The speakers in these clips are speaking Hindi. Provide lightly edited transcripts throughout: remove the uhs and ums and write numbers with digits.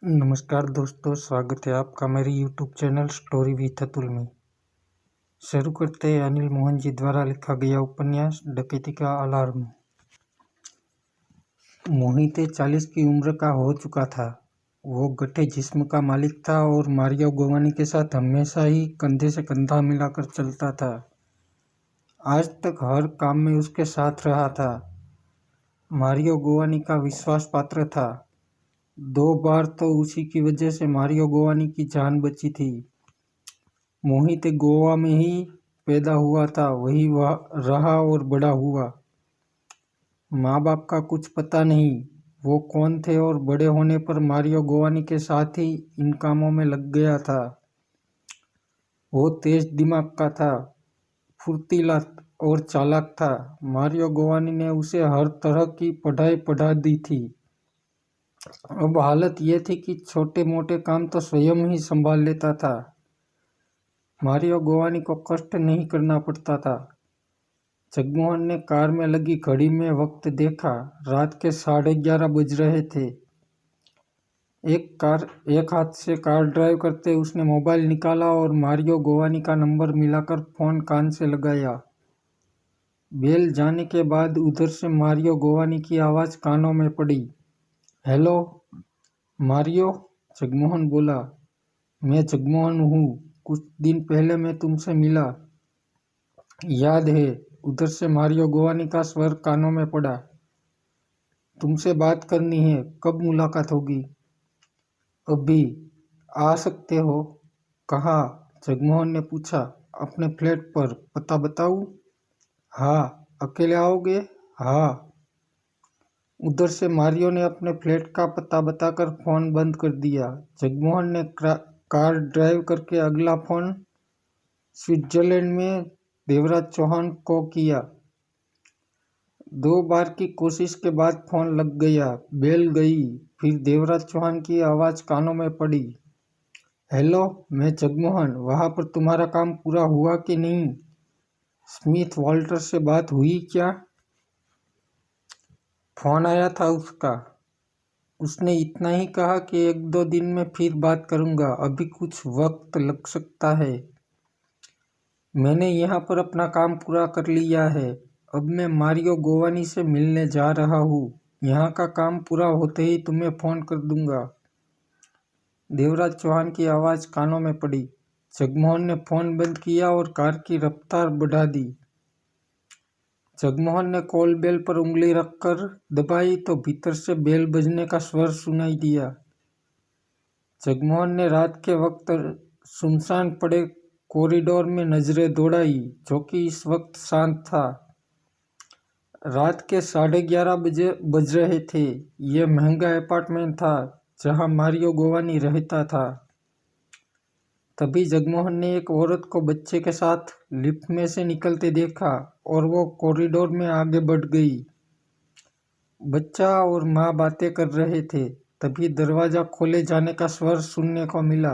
नमस्कार दोस्तों, स्वागत है आपका मेरे YouTube channel story with Atul में। शुरू करते हैं अनिल मोहन जी द्वारा लिखा गया उपन्यास डकैती का अलार्म। मोहित 40 की उम्र का हो चुका था। वो गठे जिस्म का मालिक था और मारियो गोवानी के साथ हमेशा ही कंधे से कंधा मिलाकर चलता था। आज तक हर काम में उसके साथ रहा था। मारियो गोवानी का विश्वास पात्र था। 2 बार तो उसी की वजह से मारियो गोवानी की जान बची थी। मोहित गोवा में ही पैदा हुआ था, वही रहा और बड़ा हुआ। माँ बाप का कुछ पता नहीं वो कौन थे और बड़े होने पर मारियो गोवानी के साथ ही इन कामों में लग गया था। वो तेज दिमाग का था, फुर्तीला और चालाक था। मारियो गोवानी ने उसे हर तरह की पढ़ाई पढ़ा दी थी। अब हालत ये थी कि छोटे मोटे काम तो स्वयं ही संभाल लेता था। मारियो गोवानी को कष्ट नहीं करना पड़ता था। जगमोहन ने कार में लगी घड़ी में वक्त देखा। रात के 11:30 बज रहे थे। एक हाथ से कार ड्राइव करते उसने मोबाइल निकाला और मारियो गोवानी का नंबर मिलाकर फोन कान से लगाया। बेल जाने के बाद उधर से मारियो गोवानी की आवाज़ कानों में पड़ी। हेलो मारियो, जगमोहन बोला। मैं जगमोहन हूँ, कुछ दिन पहले मैं तुमसे मिला, याद है? उधर से मारियो गोवानी का स्वर कानों में पड़ा। तुमसे बात करनी है, कब मुलाकात होगी? अभी आ सकते हो? कहाँ? जगमोहन ने पूछा। अपने फ्लैट पर, पता बताऊँ? हाँ। अकेले आओगे? हाँ। उधर से मारियो ने अपने फ्लैट का पता बताकर फोन बंद कर दिया। जगमोहन ने कार ड्राइव करके अगला फोन स्विट्जरलैंड में देवराज चौहान को किया। 2 बार की कोशिश के बाद फोन लग गया। बेल गई, फिर देवराज चौहान की आवाज़ कानों में पड़ी। हेलो, मैं जगमोहन। वहाँ पर तुम्हारा काम पूरा हुआ कि नहीं? स्मिथ वॉल्टर से बात हुई क्या? फोन आया था उसका। उसने इतना ही कहा कि 1-2 दिन में फिर बात करूँगा, अभी कुछ वक्त लग सकता है। मैंने यहाँ पर अपना काम पूरा कर लिया है। अब मैं मारियो गोवानी से मिलने जा रहा हूँ। यहाँ का काम पूरा होते ही तुम्हें फ़ोन कर दूंगा। देवराज चौहान की आवाज़ कानों में पड़ी। जगमोहन ने फ़ोन बंद किया और कार की रफ्तार बढ़ा दी। जगमोहन ने कॉल बेल पर उंगली रखकर दबाई तो भीतर से बेल बजने का स्वर सुनाई दिया। जगमोहन ने रात के वक्त सुनसान पड़े कॉरिडोर में नजरें दौड़ाई, जो कि इस वक्त शांत था। रात के 11:30 बज रहे थे। यह महंगा अपार्टमेंट था जहां मारियो गोवानी रहता था। तभी जगमोहन ने एक औरत को बच्चे के साथ लिफ्ट में से निकलते देखा और वो कॉरिडोर में आगे बढ़ गई। बच्चा और माँ बातें कर रहे थे। तभी दरवाजा खोले जाने का स्वर सुनने को मिला।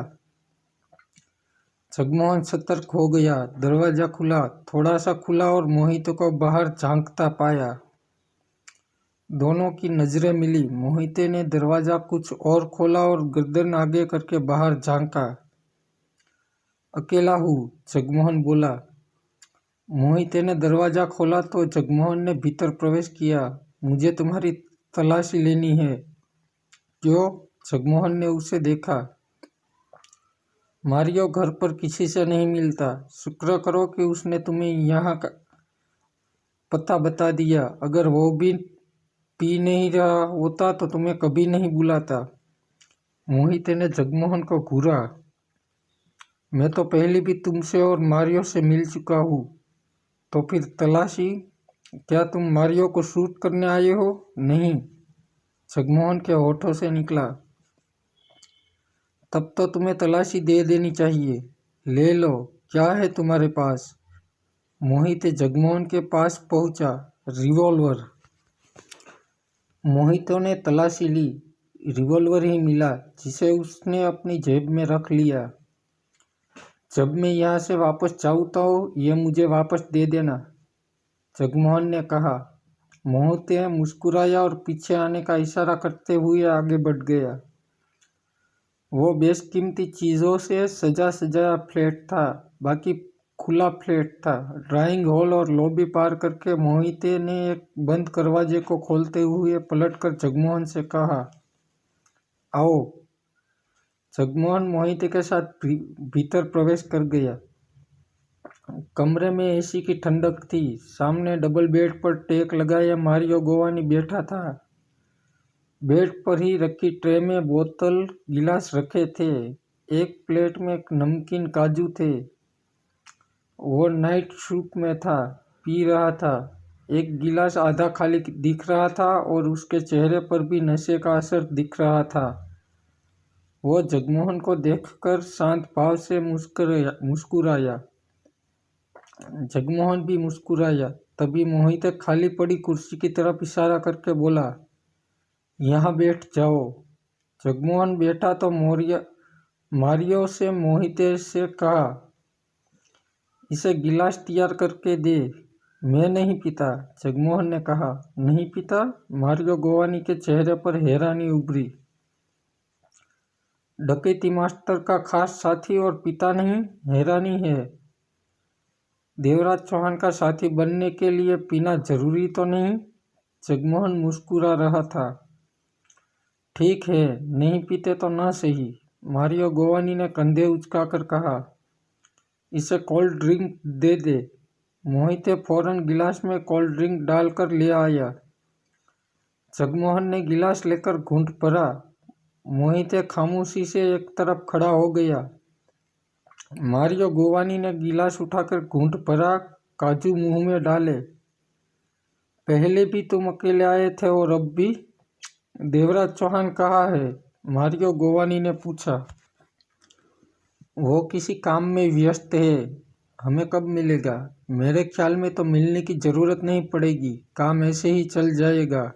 जगमोहन सतर्क हो गया। दरवाजा खुला, थोड़ा सा खुला और मोहित को बाहर झांकता पाया। दोनों की नजरें मिली। मोहित ने दरवाजा कुछ और खोला और गर्दन आगे करके बाहर झांका। अकेला हूँ, जगमोहन बोला। मोहित ने दरवाजा खोला तो जगमोहन ने भीतर प्रवेश किया। मुझे तुम्हारी तलाशी लेनी है। क्यों? जगमोहन ने उसे देखा। मारियो घर पर किसी से नहीं मिलता। शुक्र करो कि उसने तुम्हें यहाँ का पता बता दिया। अगर वो भी पी नहीं रहा होता तो तुम्हें कभी नहीं बुलाता। मोहित ने जगमोहन को घूरा। मैं तो पहले भी तुमसे और मारियो से मिल चुका हूँ, तो फिर तलाशी? क्या तुम मारियो को शूट करने आए हो? नहीं, जगमोहन के होठों से निकला। तब तो तुम्हें तलाशी दे देनी चाहिए। ले लो, क्या है तुम्हारे पास? मोहित जगमोहन के पास पहुंचा। रिवॉल्वर। मोहित ने तलाशी ली। रिवॉल्वर ही मिला, जिसे उसने अपनी जेब में रख लिया। जब मैं यहाँ से वापस जाऊँ तो ये मुझे वापस दे देना, जगमोहन ने कहा। मोहित मुस्कुराया और पीछे आने का इशारा करते हुए आगे बढ़ गया। वो बेशकीमती चीज़ों से सजा सजाया फ्लैट था, बाकी खुला फ्लैट था। ड्राइंग हॉल और लॉबी पार करके मोहिते ने एक बंद दरवाजे को खोलते हुए पलटकर जगमोहन से कहा, आओ। जगमोहन मोहिते के साथ भीतर प्रवेश कर गया। कमरे में एसी की ठंडक थी। सामने डबल बेड पर टेक लगाए मारियो गोवानी बैठा था। बेड पर ही रखी ट्रे में बोतल गिलास रखे थे। एक प्लेट में नमकीन काजू थे। वो नाइट सूट में था, पी रहा था। एक गिलास आधा खाली दिख रहा था और उसके चेहरे पर भी नशे का असर दिख रहा था। वो जगमोहन को देखकर शांत भाव से मुस्कुराया। जगमोहन भी मुस्कुराया। तभी मोहित खाली पड़ी कुर्सी की तरफ इशारा करके बोला, यहाँ बैठ जाओ। जगमोहन बैठा तो मारियो से मोहिते से कहा, इसे गिलास तैयार करके दे। मैं नहीं पीता, जगमोहन ने कहा। नहीं पीता? मारियो गोवानी के चेहरे पर हैरानी उभरी। डकैती मास्टर का खास साथी और पिता नहीं, हैरानी है। देवराज चौहान का साथी बनने के लिए पीना जरूरी तो नहीं? जगमोहन मुस्कुरा रहा था। ठीक है, नहीं पीते तो ना सही, मारियो गोवानी ने कंधे उचकाकर कहा। इसे कोल्ड ड्रिंक दे दे। मोहिते फौरन गिलास में कोल्ड ड्रिंक डालकर ले आया। जगमोहन ने गिलास लेकर घूंट भरा। मोहिते खामोशी से एक तरफ खड़ा हो गया। मारियो गोवानी ने गिलास उठाकर घूंट भरा, काजू मुंह में डाले। पहले भी तुम अकेले आए थे और अब भी? देवराज चौहान कहाँ है? मारियो गोवानी ने पूछा। वो किसी काम में व्यस्त है। हमें कब मिलेगा? मेरे ख्याल में तो मिलने की जरूरत नहीं पड़ेगी, काम ऐसे ही चल जाएगा।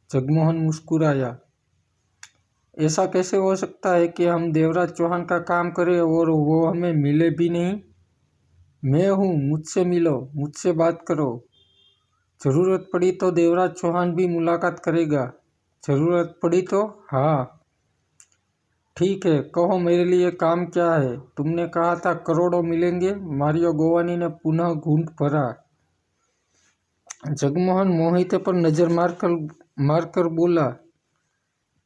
जगमोहन मुस्कुराया। ऐसा कैसे हो सकता है कि हम देवराज चौहान का काम करें और वो हमें मिले भी नहीं? मैं हूँ, मुझसे मिलो, मुझसे बात करो। जरूरत पड़ी तो देवराज चौहान भी मुलाकात करेगा। जरूरत पड़ी तो? हाँ। ठीक है, कहो मेरे लिए काम क्या है? तुमने कहा था करोड़ों मिलेंगे। मारियो गोवानी ने पुनः घूंट भरा। जगमोहन मोहिते पर नजर मारकर बोला,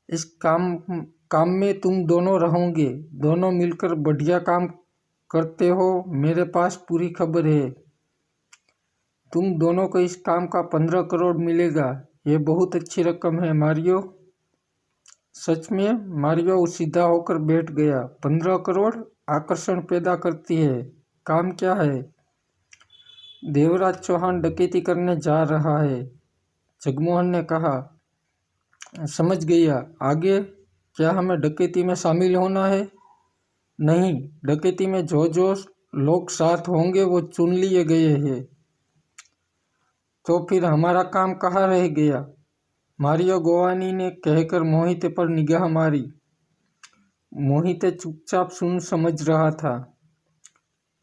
इस काम में तुम दोनों रहोगे। दोनों मिलकर बढ़िया काम करते हो। मेरे पास पूरी खबर है। तुम दोनों को इस काम का 15 करोड़ मिलेगा। ये बहुत अच्छी रकम है मारियो। सच में? मारियो सीधा होकर बैठ गया। 15 करोड़ आकर्षण पैदा करती है। काम क्या है? देवराज चौहान डकैती करने जा रहा है, जगमोहन ने कहा। समझ गया, आगे? क्या हमें डकैती में शामिल होना है? नहीं, डकैती में जो लोग साथ होंगे वो चुन लिए गए हैं। तो फिर हमारा काम कहाँ रह गया? मारियो गोवानी ने कहकर मोहिते पर निगाह मारी। मोहिते चुपचाप सुन समझ रहा था।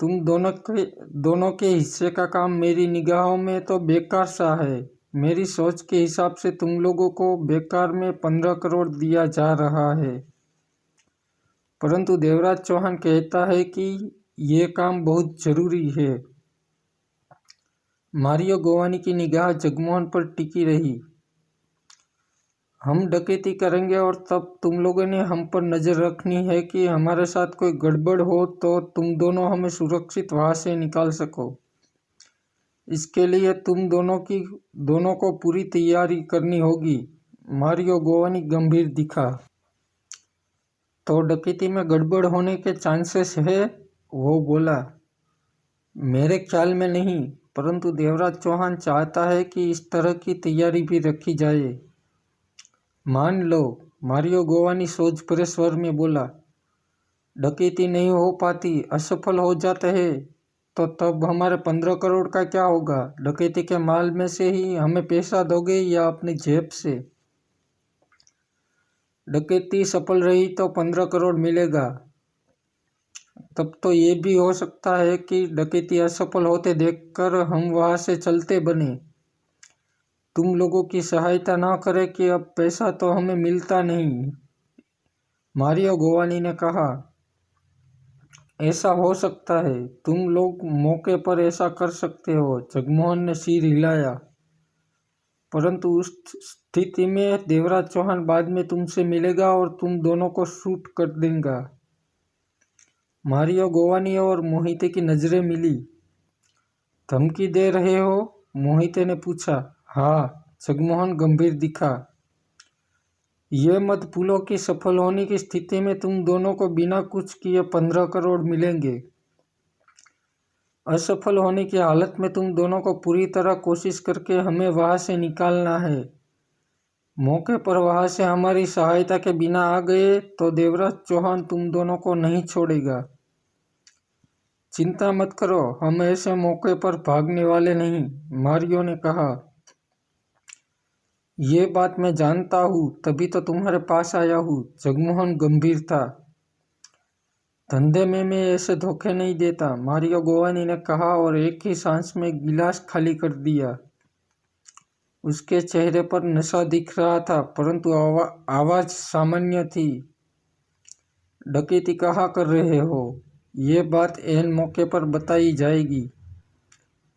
तुम दोनों के हिस्से का काम मेरी निगाहों में तो बेकार सा है। मेरी सोच के हिसाब से तुम लोगों को बेकार में 15 करोड़ दिया जा रहा है, परंतु देवराज चौहान कहता है कि ये काम बहुत जरूरी है। मारियो गोवानी की निगाह जगमोहन पर टिकी रही। हम डकैती करेंगे और तब तुम लोगों ने हम पर नजर रखनी है कि हमारे साथ कोई गड़बड़ हो तो तुम दोनों हमें सुरक्षित वहां से निकाल सको। इसके लिए तुम दोनों को पूरी तैयारी करनी होगी। मारियो गोवानी गंभीर दिखा। तो डकैती में गड़बड़ होने के चांसेस है? वो बोला। मेरे ख्याल में नहीं, परंतु देवराज चौहान चाहता है कि इस तरह की तैयारी भी रखी जाए। मान लो, मारियो गोवानी सोच भरे स्वर में बोला, डकैती नहीं हो पाती, असफल हो जाते हैं, तो तब हमारे 15 करोड़ का क्या होगा? डकैती के माल में से ही हमें पैसा दोगे या अपनी जेब से? डकैती सफल रही तो 15 करोड़ मिलेगा। तब तो ये भी हो सकता है कि डकैती असफल होते देखकर हम वहां से चलते बने। तुम लोगों की सहायता ना करे कि अब पैसा तो हमें मिलता नहीं। मारियो गोवानी ने कहा, ऐसा हो सकता है, तुम लोग मौके पर ऐसा कर सकते हो। जगमोहन ने सिर हिलाया। परंतु उस स्थिति में देवराज चौहान बाद में तुमसे मिलेगा और तुम दोनों को शूट कर देगा। मारियो गोवानी और मोहिते की नजरें मिली। धमकी दे रहे हो? मोहिते ने पूछा। हाँ, जगमोहन गंभीर दिखा। ये मत भूलो कि सफल होने की स्थिति में तुम दोनों को बिना कुछ किए 15 करोड़ मिलेंगे। असफल होने की हालत में तुम दोनों को पूरी तरह कोशिश करके हमें वहां से निकालना है। मौके पर वहां से हमारी सहायता के बिना आ गए तो देवराज चौहान तुम दोनों को नहीं छोड़ेगा। चिंता मत करो, हम ऐसे मौके पर भागने वाले नहीं, मारियो ने कहा। ये बात मैं जानता हूँ, तभी तो तुम्हारे पास आया हूँ। जगमोहन गंभीर था। धंधे में मैं ऐसे धोखे नहीं देता, मारियो गोवानी ने कहा और एक ही सांस में गिलास खाली कर दिया। उसके चेहरे पर नशा दिख रहा था, परंतु आवाज सामान्य थी। डकैती कहाँ कर रहे हो? ये बात ऐन मौके पर बताई जाएगी।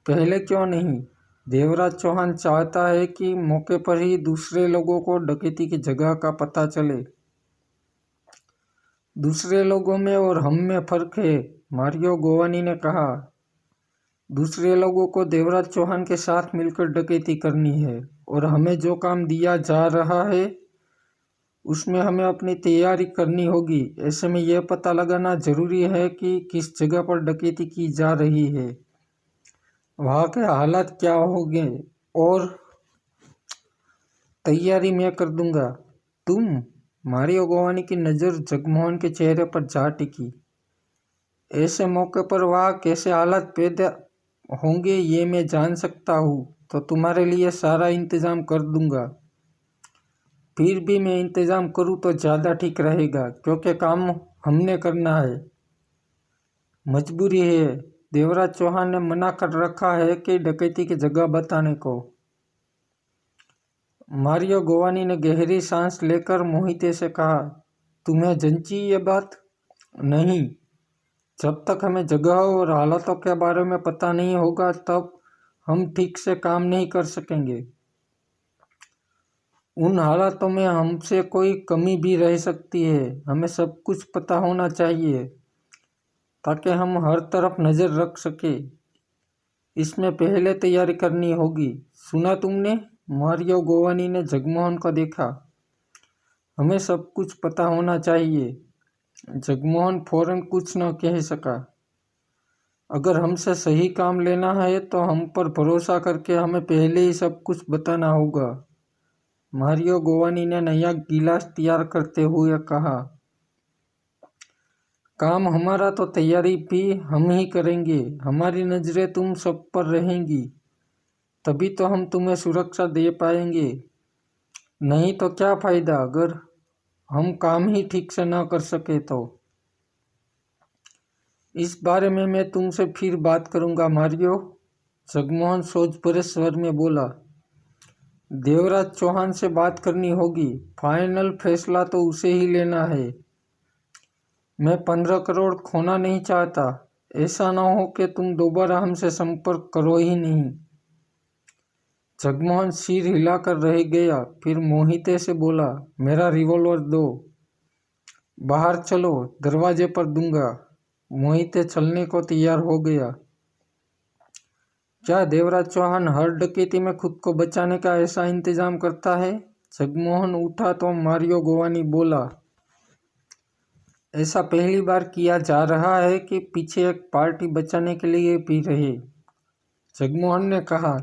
पहले क्यों नहीं? देवराज चौहान चाहता है कि मौके पर ही दूसरे लोगों को डकैती की जगह का पता चले। दूसरे लोगों में और हम में फर्क है, मारियो गोवानी ने कहा। दूसरे लोगों को देवराज चौहान के साथ मिलकर डकैती करनी है और हमें जो काम दिया जा रहा है उसमें हमें अपनी तैयारी करनी होगी। ऐसे में यह पता लगाना जरूरी है कि किस जगह पर डकैती की जा रही है, वहाँ के हालात क्या होंगे, और तैयारी मैं कर दूंगा। तुम? मारियो गोवानी की नज़र जगमोहन के चेहरे पर जा टिकी। ऐसे मौके पर वहाँ कैसे हालात पैदा होंगे ये मैं जान सकता हूँ, तो तुम्हारे लिए सारा इंतजाम कर दूंगा। फिर भी मैं इंतजाम करूँ तो ज़्यादा ठीक रहेगा, क्योंकि काम हमने करना है, मजबूरी है। देवराज चौहान ने मना कर रखा है कि डकैती की जगह बताने को। मारियो गोवानी ने गहरी सांस लेकर मोहिते से कहा, तुम्हें जंची ये बात? नहीं, जब तक हमें जगह और हालातों के बारे में पता नहीं होगा तब हम ठीक से काम नहीं कर सकेंगे। उन हालातों में हमसे कोई कमी भी रह सकती है। हमें सब कुछ पता होना चाहिए ताकि हम हर तरफ नज़र रख सके। इसमें पहले तैयारी करनी होगी। सुना तुमने? मारियो गोवानी ने जगमोहन को देखा। हमें सब कुछ पता होना चाहिए। जगमोहन फौरन कुछ न कह सका। अगर हमसे सही काम लेना है तो हम पर भरोसा करके हमें पहले ही सब कुछ बताना होगा। मारियो गोवानी ने नया गिलास तैयार करते हुए कहा, काम हमारा तो तैयारी भी हम ही करेंगे। हमारी नजरें तुम सब पर रहेंगी, तभी तो हम तुम्हें सुरक्षा दे पाएंगे। नहीं तो क्या फायदा अगर हम काम ही ठीक से ना कर सके तो। इस बारे में मैं तुमसे फिर बात करूंगा मारियो, जगमोहन सोच भरे स्वर में बोला। देवराज चौहान से बात करनी होगी, फाइनल फैसला तो उसे ही लेना है। मैं 15 करोड़ खोना नहीं चाहता। ऐसा ना हो कि तुम दोबारा हमसे संपर्क करो ही नहीं। जगमोहन सिर हिलाकर रह गया, फिर मोहिते से बोला, मेरा रिवॉल्वर दो। बाहर चलो, दरवाजे पर दूंगा। मोहिते चलने को तैयार हो गया। क्या देवराज चौहान हर डकैती में खुद को बचाने का ऐसा इंतजाम करता है? जगमोहन उठा तो मारियो गोवानी बोला, ऐसा पहली बार किया जा रहा है कि पीछे एक पार्टी बचाने के लिए भी रहे। जगमोहन ने कहा,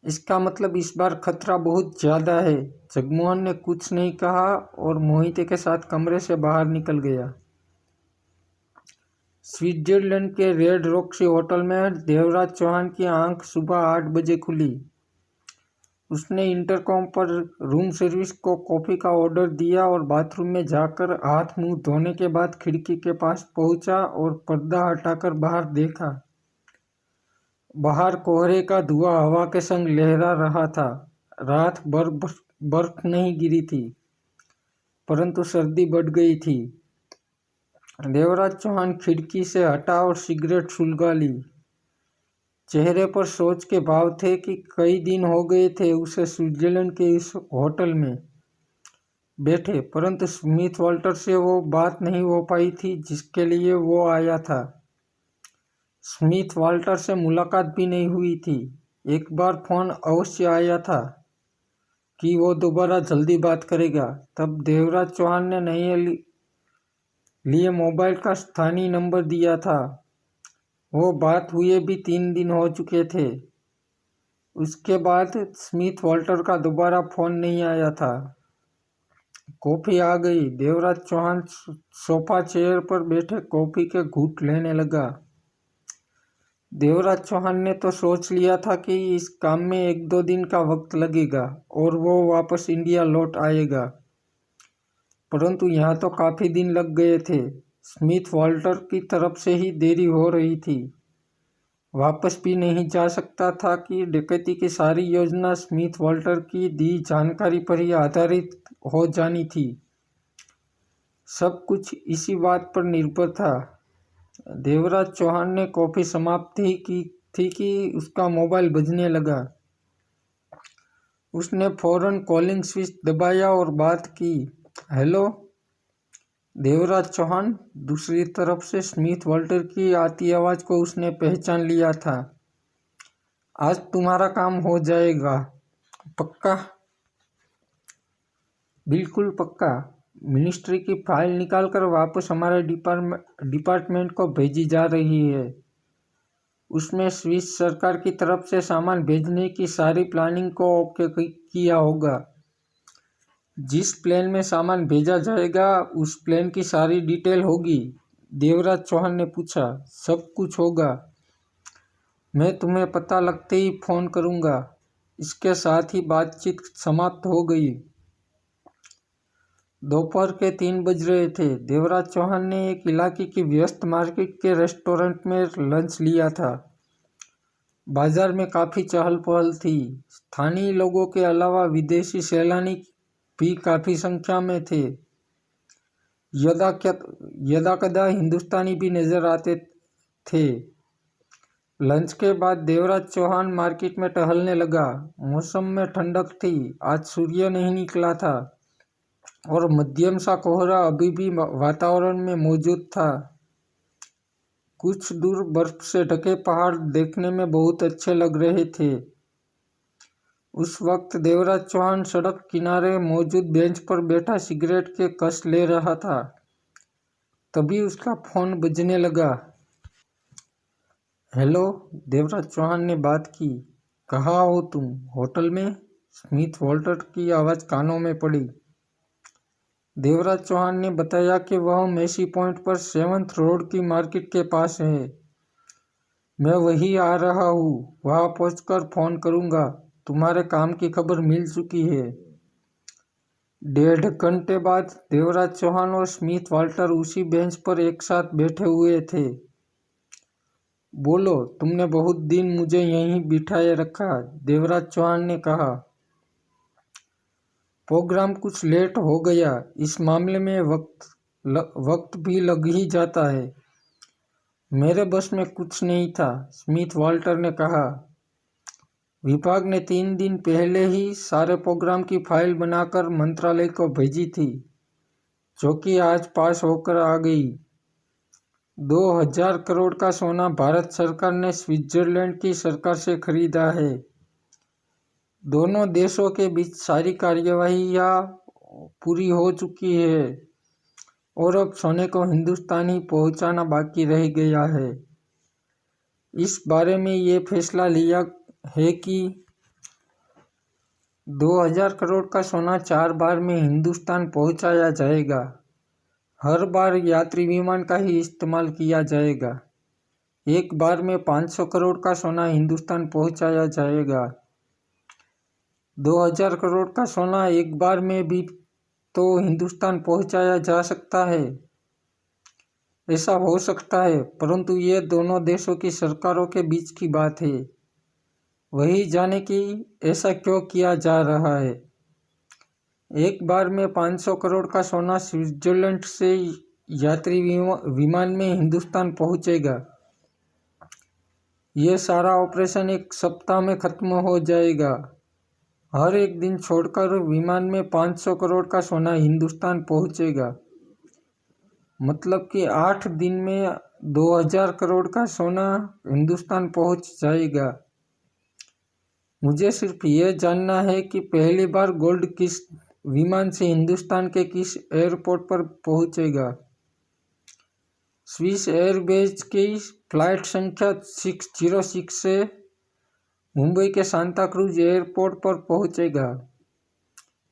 इसका मतलब इस बार खतरा बहुत ज्यादा है। जगमोहन ने कुछ नहीं कहा और मोहिते के साथ कमरे से बाहर निकल गया। स्विट्जरलैंड के रेड रॉक्सी होटल में देवराज चौहान की आंख सुबह 8 बजे खुली। उसने इंटरकॉम पर रूम सर्विस को कॉफ़ी का ऑर्डर दिया और बाथरूम में जाकर हाथ मुंह धोने के बाद खिड़की के पास पहुंचा और पर्दा हटाकर बाहर देखा। बाहर कोहरे का धुआं हवा के संग लहरा रहा था। रात बर्फ नहीं गिरी थी, परंतु सर्दी बढ़ गई थी। देवराज चौहान खिड़की से हटा और सिगरेट सुलगा ली। चेहरे पर सोच के भाव थे कि कई दिन हो गए थे उसे स्विट्जरलैंड के इस होटल में बैठे, परंतु स्मिथ वाल्टर से वो बात नहीं हो पाई थी जिसके लिए वो आया था। स्मिथ वाल्टर से मुलाकात भी नहीं हुई थी। एक बार फोन अवश्य आया था कि वो दोबारा जल्दी बात करेगा। तब देवराज चौहान ने नए लिए मोबाइल का स्थानीय नंबर दिया था। वो बात हुए भी 3 दिन हो चुके थे। उसके बाद स्मिथ वाल्टर का दोबारा फोन नहीं आया था। कॉफी आ गई। देवराज चौहान सोफा चेयर पर बैठे कॉफी के घूंट लेने लगा। देवराज चौहान ने तो सोच लिया था कि इस काम में 1-2 दिन का वक्त लगेगा और वो वापस इंडिया लौट आएगा, परंतु यहाँ तो काफी दिन लग गए थे। स्मिथ वाल्टर की तरफ से ही देरी हो रही थी। वापस भी नहीं जा सकता था कि डकैती की सारी योजना स्मिथ वाल्टर की दी जानकारी पर ही आधारित हो जानी थी। सब कुछ इसी बात पर निर्भर था। देवराज चौहान ने कॉफी समाप्त ही की थी कि उसका मोबाइल बजने लगा। उसने फौरन कॉलिंग स्विच दबाया और बात की। हेलो, देवराज चौहान। दूसरी तरफ से स्मिथ वाल्टर की आती आवाज को उसने पहचान लिया था। आज तुम्हारा काम हो जाएगा, पक्का? बिल्कुल पक्का। मिनिस्ट्री की फाइल निकालकर वापस हमारे डिपार्टमेंट को भेजी जा रही है। उसमें स्विस सरकार की तरफ से सामान भेजने की सारी प्लानिंग को ओके किया होगा। जिस प्लेन में सामान भेजा जाएगा उस प्लेन की सारी डिटेल होगी। देवराज चौहान ने पूछा। सब कुछ होगा। मैं तुम्हें पता लगते ही फोन करूंगा। इसके साथ ही बातचीत समाप्त हो गई। दोपहर के 3 बज रहे थे। देवराज चौहान ने एक इलाके की व्यस्त मार्केट के रेस्टोरेंट में लंच लिया था। बाजार में काफी चहल पहल थी। स्थानीय लोगों के अलावा विदेशी सैलानी भी काफी संख्या में थे। यदाकदा हिंदुस्तानी भी नजर आते थे। लंच के बाद देवराज चौहान मार्केट में टहलने लगा। मौसम में ठंडक थी। आज सूर्य नहीं निकला था और मध्यम सा कोहरा अभी भी वातावरण में मौजूद था। कुछ दूर बर्फ से ढके पहाड़ देखने में बहुत अच्छे लग रहे थे। उस वक्त देवराज चौहान सड़क किनारे मौजूद बेंच पर बैठा सिगरेट के कस ले रहा था। तभी उसका फोन बजने लगा। हेलो, देवराज चौहान ने बात की। कहाँ हो तुम? होटल में? स्मिथ वाल्टर की आवाज़ कानों में पड़ी। देवराज चौहान ने बताया कि वह मेसी पॉइंट पर 7th रोड की मार्केट के पास है। मैं वही आ रहा हूँ। वहाँ पहुँचकर फ़ोन करूँगा। तुम्हारे काम की खबर मिल चुकी है। 1.5 घंटे बाद देवराज चौहान और स्मिथ वाल्टर उसी बेंच पर एक साथ बैठे हुए थे। बोलो, तुमने बहुत दिन मुझे यहीं बिठाए रखा, देवराज चौहान ने कहा। प्रोग्राम कुछ लेट हो गया। इस मामले में वक्त भी लग ही जाता है। मेरे बस में कुछ नहीं था, स्मिथ वाल्टर ने कहा। विभाग ने 3 दिन पहले ही सारे प्रोग्राम की फाइल बनाकर मंत्रालय को भेजी थी, जो कि आज पास होकर आ गई। 2000 करोड़ का सोना भारत सरकार ने स्विट्जरलैंड की सरकार से खरीदा है। दोनों देशों के बीच सारी कार्यवाहियां पूरी हो चुकी है और अब सोने को हिंदुस्तान ही पहुंचाना बाकी रह गया है। इस बारे में ये फैसला लिया है कि 2000 करोड़ का सोना 4 बार में हिंदुस्तान पहुंचाया जाएगा। हर बार यात्री विमान का ही इस्तेमाल किया जाएगा। एक बार में 500 करोड़ का सोना हिंदुस्तान पहुंचाया जाएगा। 2000 करोड़ का सोना एक बार में भी तो हिंदुस्तान पहुंचाया जा सकता है। ऐसा हो सकता है, परंतु ये दोनों देशों की सरकारों के बीच की बात है। वही जाने कि ऐसा क्यों किया जा रहा है। एक बार में 500 करोड़ का सोना स्विट्जरलैंड से यात्री विमान में हिंदुस्तान पहुंचेगा। ये सारा ऑपरेशन एक सप्ताह में खत्म हो जाएगा। हर एक दिन छोड़कर विमान में 500 करोड़ का सोना हिंदुस्तान पहुंचेगा। मतलब कि 8 दिन में 2000 करोड़ का सोना हिंदुस्तान पहुंच जाएगा। मुझे सिर्फ ये जानना है कि पहली बार गोल्ड किस विमान से हिंदुस्तान के किस एयरपोर्ट पर पहुंचेगा। स्विस एयरवेज की फ्लाइट संख्या 606 से मुंबई के सांता क्रूज एयरपोर्ट पर पहुंचेगा।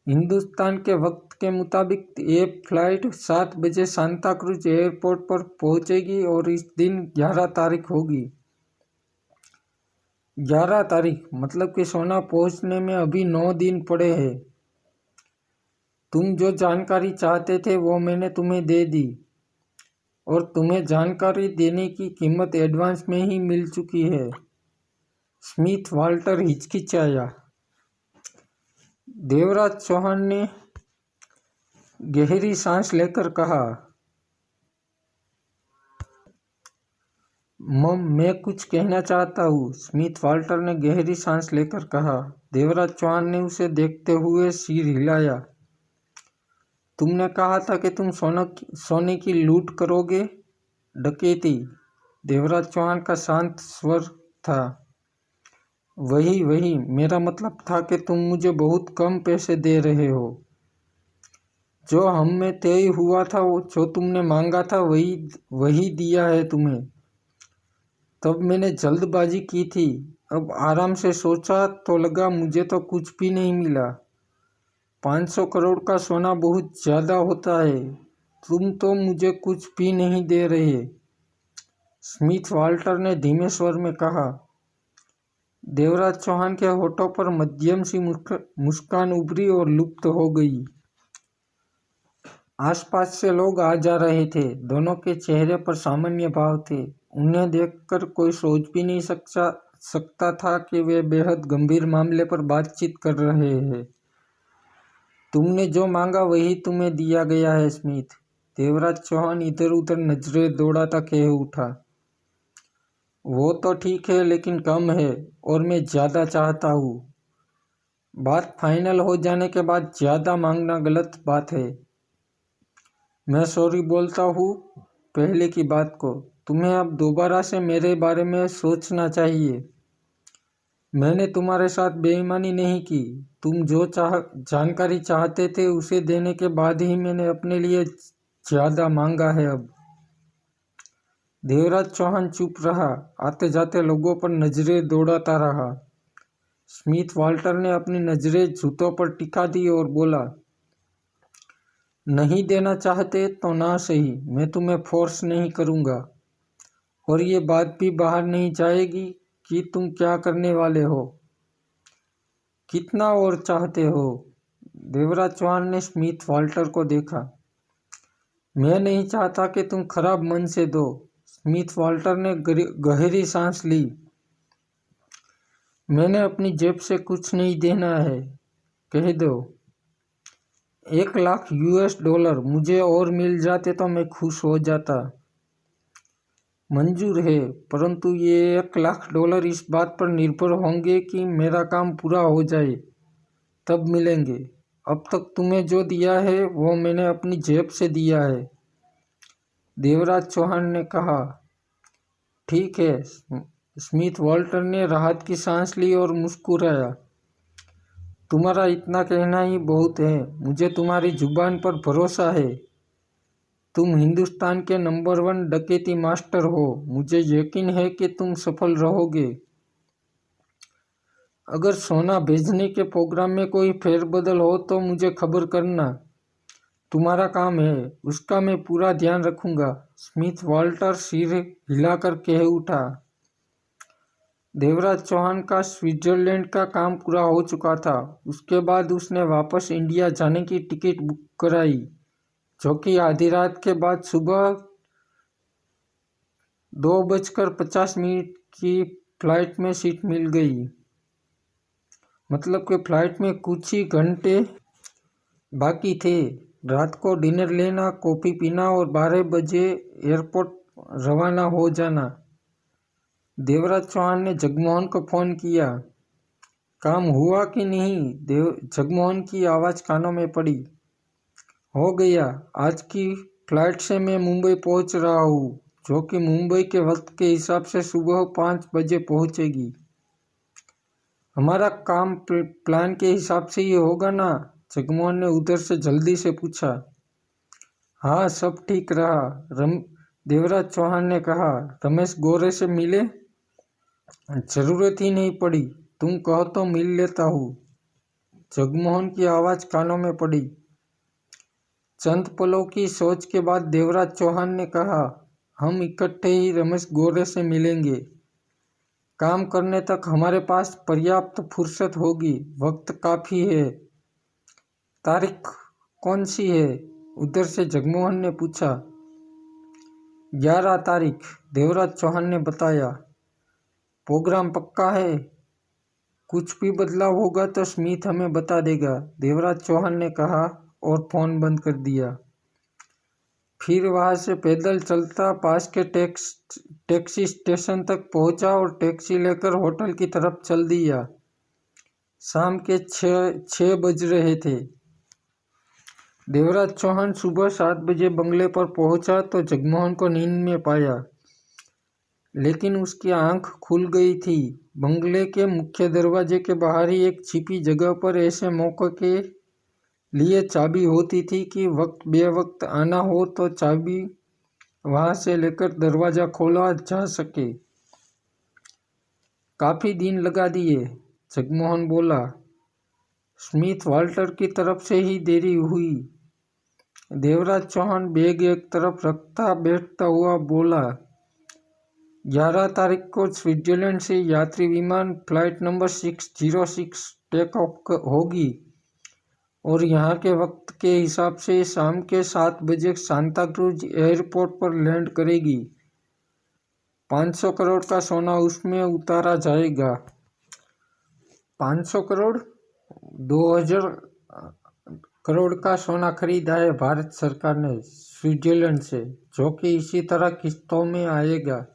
हिंदुस्तान के वक्त के मुताबिक ये फ्लाइट 7 बजे सांता क्रूज एयरपोर्ट पर पहुंचेगी और इस दिन 11 तारीख होगी। 11 तारीख मतलब कि सोना पहुंचने में अभी 9 दिन पड़े हैं। तुम जो जानकारी चाहते थे वो मैंने तुम्हें दे दी और तुम्हें जानकारी देने की कीमत एडवांस में ही मिल चुकी है। स्मिथ वाल्टर हिचकिचाया। देवराज चौहान ने गहरी सांस लेकर कहा, मम, मैं कुछ कहना चाहता हूँ। स्मिथ वाल्टर ने गहरी सांस लेकर कहा। देवराज चौहान ने उसे देखते हुए सिर हिलाया। तुमने कहा था कि तुम सोने की लूट करोगे। डकैती। देवराज चौहान का शांत स्वर था। वही मेरा मतलब था कि तुम मुझे बहुत कम पैसे दे रहे हो। जो हम में तय हुआ था, जो तुमने मांगा था, वही दिया है तुम्हें। तब मैंने जल्दबाजी की थी। अब आराम से सोचा तो लगा मुझे तो कुछ भी नहीं मिला। 500 करोड़ का सोना बहुत ज्यादा होता है। तुम तो मुझे कुछ भी नहीं दे रहे। स्मिथ वाल्टर ने धीमे स्वर में कहा। देवराज चौहान के होठों पर मध्यम सी मुस्कान उभरी और लुप्त हो गई। आसपास से लोग आ जा रहे थे। दोनों के चेहरे पर सामान्य भाव थे। उन्हें देखकर कोई सोच भी नहीं सकता था कि वे बेहद गंभीर मामले पर बातचीत कर रहे हैं। तुमने जो मांगा वही तुम्हें दिया गया है स्मिथ। देवराज चौहान इधर उधर नजरें दौड़ाता कह उठा। वो तो ठीक है, लेकिन कम है और मैं ज्यादा चाहता हूँ। बात फाइनल हो जाने के बाद ज्यादा मांगना गलत बात है। मैं सॉरी बोलता हूँ पहले की बात को। तुम्हें अब दोबारा से मेरे बारे में सोचना चाहिए। मैंने तुम्हारे साथ बेईमानी नहीं की। तुम जो जानकारी चाहते थे उसे देने के बाद ही मैंने अपने लिए ज्यादा मांगा है। अब देवराज चौहान चुप रहा। आते जाते लोगों पर नजरें दौड़ाता रहा। स्मिथ वाल्टर ने अपनी नजरें जूतों पर टिका दी और बोला, नहीं देना चाहते तो ना सही, मैं तुम्हें फोर्स नहीं करूंगा और ये बात भी बाहर नहीं जाएगी कि तुम क्या करने वाले हो। कितना और चाहते हो? देवराज चौहान ने स्मिथ वाल्टर को देखा। मैं नहीं चाहता कि तुम खराब मन से दो। स्मिथ वाल्टर ने गहरी सांस ली। मैंने अपनी जेब से कुछ नहीं देना है। कह दो। 1 लाख US$ मुझे और मिल जाते तो मैं खुश हो जाता। मंजूर है, परंतु ये $1 लाख इस बात पर निर्भर होंगे कि मेरा काम पूरा हो जाए, तब मिलेंगे। अब तक तुम्हें जो दिया है वो मैंने अपनी जेब से दिया है। देवराज चौहान ने कहा। ठीक है। स्मिथ वाल्टर ने राहत की सांस ली और मुस्कुराया। तुम्हारा इतना कहना ही बहुत है। मुझे तुम्हारी जुबान पर भरोसा है। तुम हिंदुस्तान के नंबर 1 डकैती मास्टर हो। मुझे यकीन है कि तुम सफल रहोगे। अगर सोना भेजने के प्रोग्राम में कोई फेरबदल हो तो मुझे खबर करना। तुम्हारा काम है, उसका मैं पूरा ध्यान रखूंगा। स्मिथ वाल्टर सिर हिलाकर कह उठा। देवराज चौहान का स्विट्जरलैंड का काम पूरा हो चुका था। उसके बाद उसने वापस इंडिया जाने की टिकट बुक कराई, जो कि आधी रात के बाद सुबह 2:50 की फ्लाइट में सीट मिल गई। मतलब कि फ्लाइट में कुछ ही घंटे बाकी थे। रात को डिनर लेना, कॉफ़ी पीना और 12 बजे एयरपोर्ट रवाना हो जाना। देवराज चौहान ने जगमोहन को फ़ोन किया। काम हुआ कि नहीं? जगमोहन की आवाज़ कानों में पड़ी। हो गया। आज की फ्लाइट से मैं मुंबई पहुंच रहा हूँ, जो कि मुंबई के वक्त के हिसाब से सुबह 5 बजे पहुंचेगी। हमारा काम प्लान के हिसाब से ही होगा ना? जगमोहन ने उधर से जल्दी से पूछा। हाँ, सब ठीक रहा। देवराज चौहान ने कहा। रमेश गोरे से मिले? जरूरत ही नहीं पड़ी, तुम कहो तो मिल लेता हूँ। जगमोहन की आवाज़ कानों में पड़ी। चंद पलों की सोच के बाद देवराज चौहान ने कहा, हम इकट्ठे ही रमेश गोरे से मिलेंगे। काम करने तक हमारे पास पर्याप्त फुर्सत होगी, वक्त काफ़ी है। तारीख कौन सी है? उधर से जगमोहन ने पूछा। 11 तारीख, देवराज चौहान ने बताया। प्रोग्राम पक्का है? कुछ भी बदलाव होगा तो स्मिथ हमें बता देगा, देवराज चौहान ने कहा और फ़ोन बंद कर दिया। फिर वहां से पैदल चलता पास के टैक्सी स्टेशन तक पहुंचा और टैक्सी लेकर होटल की तरफ चल दिया। शाम के 6 बज रहे थे। देवराज चौहान सुबह 7 बजे बंगले पर पहुंचा तो जगमोहन को नींद में पाया, लेकिन उसकी आंख खुल गई थी। बंगले के मुख्य दरवाजे के बाहर ही एक छिपी जगह पर ऐसे मौके के लिए चाबी होती थी कि वक्त बेवक्त आना हो तो चाबी वहां से लेकर दरवाजा खोला जा सके। काफी दिन लगा दिए, जगमोहन बोला। स्मिथ वाल्टर की तरफ से ही देरी हुई। देवराज चौहान बैग एक तरफ रखता बैठता हुआ बोला। 11 तारीख को स्विट्जरलैंड से यात्री विमान फ्लाइट नंबर 606 टेक ऑफ होगी और यहाँ के वक्त के हिसाब से शाम के 7 बजे सांता क्रूज एयरपोर्ट पर लैंड करेगी। 500 करोड़ का सोना उसमें उतारा जाएगा। 500 करोड़? 2000 करोड़ का सोना खरीदा है भारत सरकार ने स्विट्जरलैंड से, जो कि इसी तरह किस्तों में आएगा।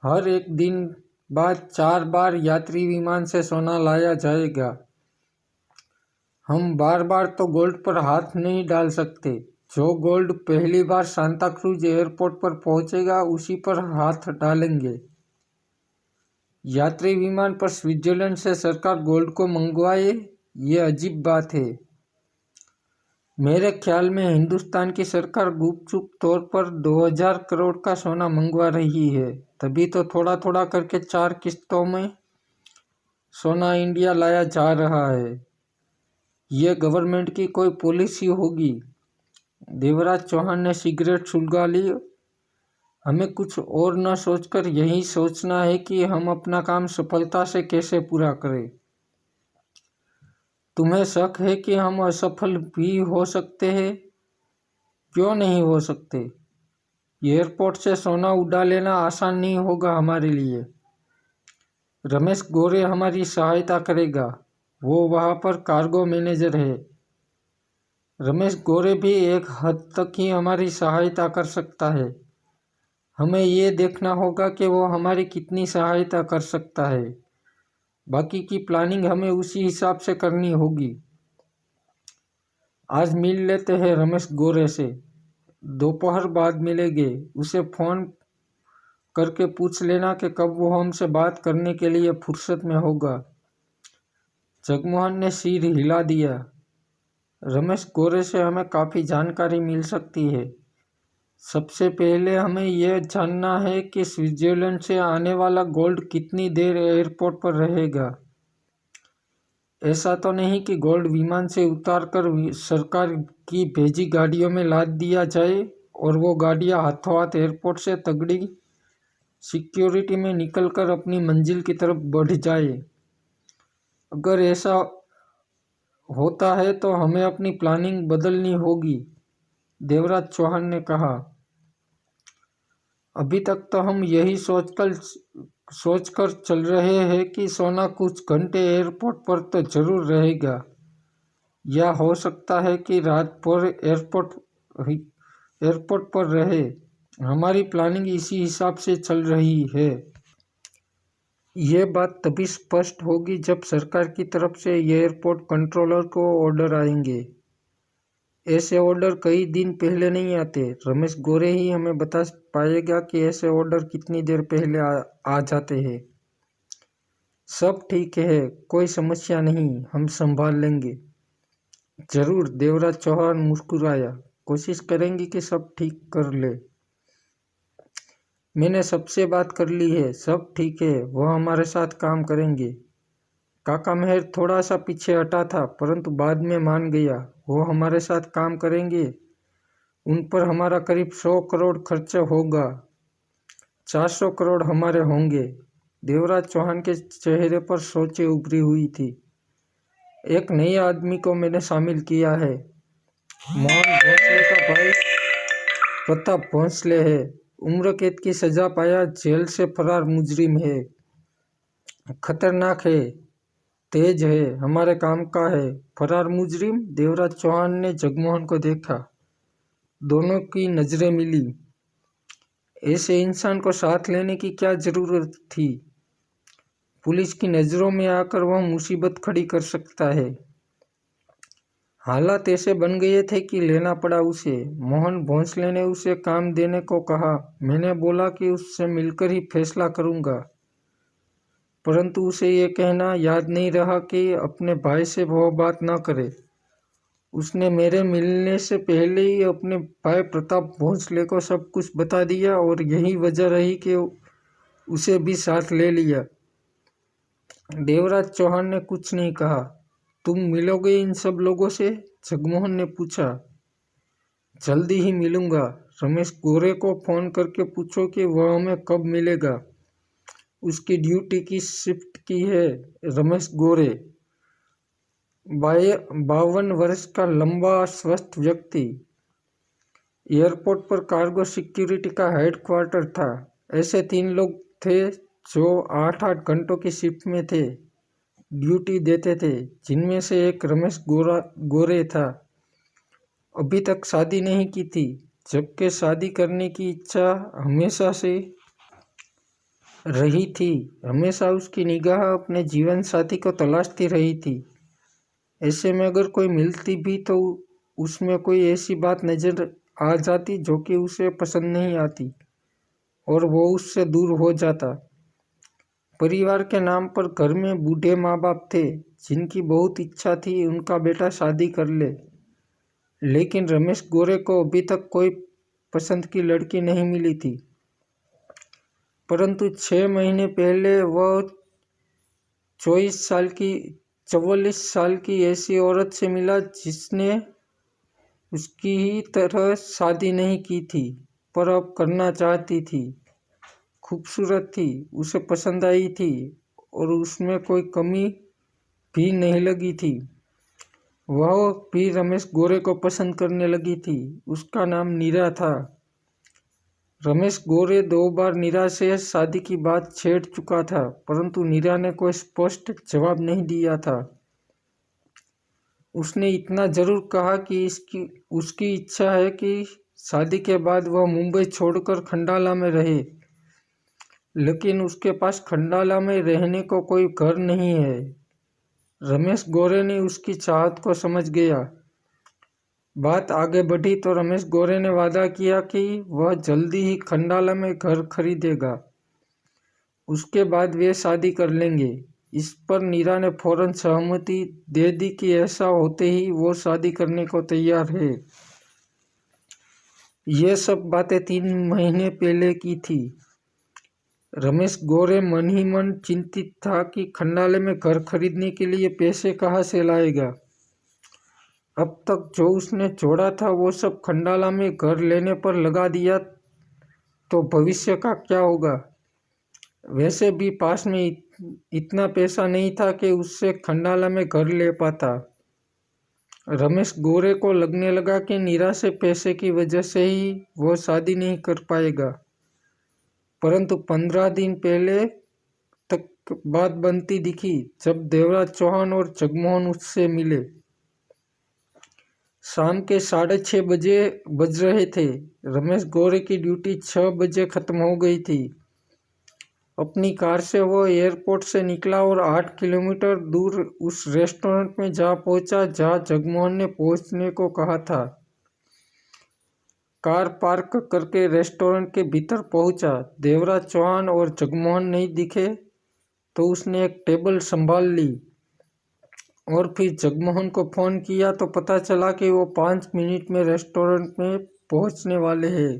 हर एक दिन बाद 4 बार यात्री विमान से सोना लाया जाएगा। हम बार बार तो गोल्ड पर हाथ नहीं डाल सकते। जो गोल्ड पहली बार सांता क्रूज एयरपोर्ट पर पहुंचेगा उसी पर हाथ डालेंगे। यात्री विमान पर स्विट्जरलैंड से सरकार गोल्ड को मंगवाए, ये अजीब बात है। मेरे ख्याल में हिंदुस्तान की सरकार गुपचुप तौर पर 2000 करोड़ का सोना मंगवा रही है, तभी तो थोड़ा थोड़ा करके 4 किस्तों में सोना इंडिया लाया जा रहा है। ये गवर्नमेंट की कोई पॉलिसी होगी। देवराज चौहान ने सिगरेट सुलगा ली। हमें कुछ और न सोचकर यही सोचना है कि हम अपना काम सफलता से कैसे पूरा करें। तुम्हें शक है कि हम असफल भी हो सकते हैं? क्यों नहीं हो सकते? एयरपोर्ट से सोना उड़ा लेना आसान नहीं होगा हमारे लिए। रमेश गोरे हमारी सहायता करेगा, वो वहाँ पर कार्गो मैनेजर है। रमेश गोरे भी एक हद तक ही हमारी सहायता कर सकता है। हमें ये देखना होगा कि वो हमारी कितनी सहायता कर सकता है। बाकी की प्लानिंग हमें उसी हिसाब से करनी होगी। आज मिल लेते हैं रमेश गोरे से, दोपहर बाद मिलेंगे। उसे फ़ोन करके पूछ लेना कि कब वो हमसे बात करने के लिए फुर्सत में होगा। जगमोहन ने सिर हिला दिया। रमेश गोरे से हमें काफ़ी जानकारी मिल सकती है। सबसे पहले हमें यह जानना है कि स्विट्जरलैंड से आने वाला गोल्ड कितनी देर एयरपोर्ट पर रहेगा। ऐसा तो नहीं कि गोल्ड विमान से उतारकर सरकार की भेजी गाड़ियों में लाद दिया जाए और वो गाड़ियां हाथों हाथ एयरपोर्ट से तगड़ी सिक्योरिटी में निकलकर अपनी मंजिल की तरफ बढ़ जाए। अगर ऐसा होता है तो हमें अपनी प्लानिंग बदलनी होगी, देवराज चौहान ने कहा। अभी तक तो हम यही सोचकर चल रहे हैं कि सोना कुछ घंटे एयरपोर्ट पर तो जरूर रहेगा। या हो सकता है कि रात भर एयरपोर्ट पर रहे। हमारी प्लानिंग इसी हिसाब से चल रही है। ये बात तभी स्पष्ट होगी जब सरकार की तरफ से एयरपोर्ट कंट्रोलर को ऑर्डर आएंगे। ऐसे ऑर्डर कई दिन पहले नहीं आते। रमेश गोरे ही हमें बता पाएगा कि ऐसे ऑर्डर कितनी देर पहले आ जाते हैं। सब ठीक है, कोई समस्या नहीं, हम संभाल लेंगे। जरूर, देवराज चौहान मुस्कुराया। कोशिश करेंगे कि सब ठीक कर ले। मैंने सबसे बात कर ली है, सब ठीक है, वह हमारे साथ काम करेंगे। काका मेहर थोड़ा सा पीछे हटा था, परंतु बाद में मान गया। वो हमारे साथ काम करेंगे। उन पर हमारा करीब 100 करोड़ खर्च होगा। 400 करोड़ हमारे होंगे। देवराज चौहान के चेहरे पर सोचें उभरी हुई थी। एक नए आदमी को मैंने शामिल किया है। मोहन भोंसले का भाई प्रताप भोंसले है। उम्र कैद की सजा पाया, जेल से फरार मुजरिम है। खतरनाक है, तेज है, हमारे काम का है। फरार मुजरिम? देवराज चौहान ने जगमोहन को देखा। दोनों की नजरें मिली। ऐसे इंसान को साथ लेने की क्या जरूरत थी? पुलिस की नजरों में आकर वह मुसीबत खड़ी कर सकता है। हालात ऐसे बन गए थे कि लेना पड़ा उसे। मोहन भोंसले ने उसे काम देने को कहा। मैंने बोला कि उससे मिलकर ही फैसला करूंगा, परंतु उसे ये कहना याद नहीं रहा कि अपने भाई से वह बात न करे। उसने मेरे मिलने से पहले ही अपने भाई प्रताप भोंसले को सब कुछ बता दिया और यही वजह रही कि उसे भी साथ ले लिया। देवराज चौहान ने कुछ नहीं कहा। तुम मिलोगे इन सब लोगों से? जगमोहन ने पूछा। जल्दी ही मिलूंगा। रमेश गोरे को फोन करके पूछो कि वह हमें कब मिलेगा। उसकी ड्यूटी की शिफ्ट की है। रमेश गोरे 52 वर्ष का लंबा स्वस्थ व्यक्ति। एयरपोर्ट पर कार्गो सिक्योरिटी का हेडक्वार्टर था। ऐसे 3 लोग थे जो 8-8 घंटों की शिफ्ट में थे, ड्यूटी देते थे, जिनमें से एक रमेश गोरे था। अभी तक शादी नहीं की थी, जबकि शादी करने की इच्छा हमेशा से रही थी। हमेशा उसकी निगाह अपने जीवन साथी को तलाशती रही थी। ऐसे में अगर कोई मिलती भी तो उसमें कोई ऐसी बात नजर आ जाती जो कि उसे पसंद नहीं आती और वो उससे दूर हो जाता। परिवार के नाम पर घर में बूढ़े माँ बाप थे जिनकी बहुत इच्छा थी उनका बेटा शादी कर ले, लेकिन रमेश गोरे को अभी तक कोई पसंद की लड़की नहीं मिली थी। परंतु 6 महीने पहले वह 44 साल की ऐसी औरत से मिला जिसने उसकी ही तरह शादी नहीं की थी, पर अब करना चाहती थी। खूबसूरत थी, उसे पसंद आई थी और उसमें कोई कमी भी नहीं लगी थी। वह भी रमेश गोरे को पसंद करने लगी थी। उसका नाम नीरा था। रमेश गोरे 2 बार नीरा से शादी की बात छेड़ चुका था, परंतु नीरा ने कोई स्पष्ट जवाब नहीं दिया था। उसने इतना जरूर कहा कि उसकी इच्छा है कि शादी के बाद वह मुंबई छोड़कर खंडाला में रहे, लेकिन उसके पास खंडाला में रहने को कोई घर नहीं है। रमेश गोरे ने उसकी चाहत को समझ गया। बात आगे बढ़ी तो रमेश गोरे ने वादा किया कि वह जल्दी ही खंडाला में घर खरीदेगा। उसके बाद वे शादी कर लेंगे। इस पर नीरा ने फौरन सहमति दे दी कि ऐसा होते ही वो शादी करने को तैयार है। ये सब बातें 3 महीने पहले की थी। रमेश गोरे मन ही मन चिंतित था कि खंडाले में घर खरीदने के लिए पैसे कहाँ से लाएगा। अब तक जो उसने जोड़ा था वो सब खंडाला में घर लेने पर लगा दिया तो भविष्य का क्या होगा। वैसे भी पास में इतना पैसा नहीं था कि उससे खंडाला में घर ले पाता। रमेश गोरे को लगने लगा कि नीरा से पैसे की वजह से ही वो शादी नहीं कर पाएगा। परंतु 15 दिन पहले तक बात बनती दिखी जब देवराज चौहान और जगमोहन उससे मिले। शाम के 6:30 बजे बज रहे थे। रमेश गोरे की ड्यूटी 6 बजे खत्म हो गई थी। अपनी कार से वो एयरपोर्ट से निकला और 8 किलोमीटर दूर उस रेस्टोरेंट में जा पहुंचा जहां जगमोहन ने पहुंचने को कहा था। कार पार्क करके रेस्टोरेंट के भीतर पहुंचा। देवराज चौहान और जगमोहन नहीं दिखे तो उसने एक टेबल संभाल ली और फिर जगमोहन को फ़ोन किया तो पता चला कि वो 5 मिनट में रेस्टोरेंट में पहुंचने वाले हैं।